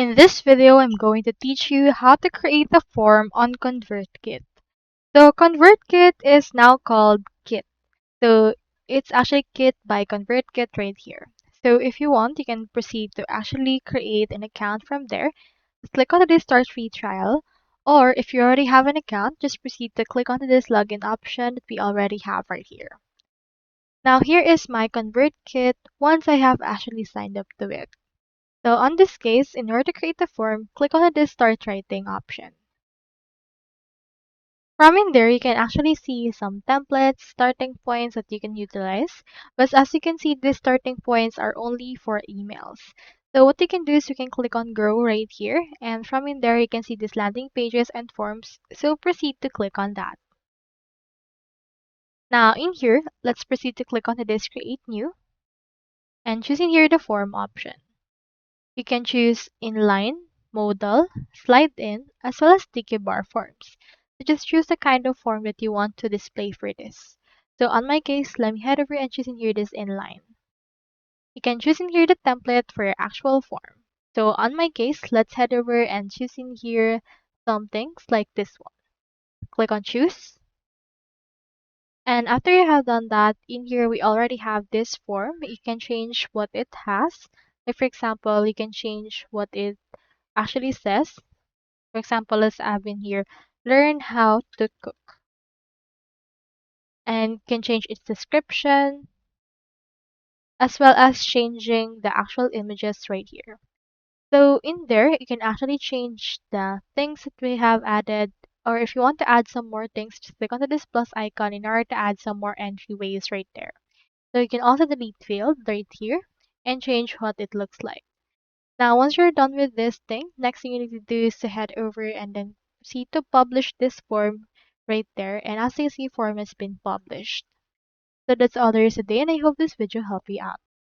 In this video, I'm going to teach you how to create a form on Convertkit. So Convertkit is now called Kit. So it's actually Kit by Convertkit right here. So if you want, you can proceed to actually create an account from there. Just click on this Start Free Trial. Or if you already have an account, just proceed to click onto this login option that we already have right here. Now here is my Convertkit once I have actually signed up to it. So on this case, in order to create a form, click on the Start Writing option. From in there, you can actually see some templates, starting points that you can utilize. But as you can see, these starting points are only for emails. So what you can do is you can click on Grow right here. And from in there, you can see these landing pages and forms. So proceed to click on that. Now in here, let's proceed to click on this Create New. And choosing here the form option. You can choose inline, modal, slide in, as well as sticky bar forms. So just choose the kind of form that you want to display for this. So on my case, let me head over and choose in here this inline. You can choose in here the template for your actual form. So on my case, let's head over and choose in here some things like this one. Click on choose. And after you have done that, in here we already have this form. You can change what it has. Like for example, you can change what it actually says. For example, let's have in here, learn how to cook. And can change its description, as well as changing the actual images right here. So in there, you can actually change the things that we have added, or if you want to add some more things, just click on this plus icon in order to add some more entryways right there. So you can also delete field right here and change what it looks like. Now, once you're done with this thing, next thing you need to do is to head over and then see to publish this form right there. And as you see, form has been published. So that's all there is today, and I hope this video helped you out.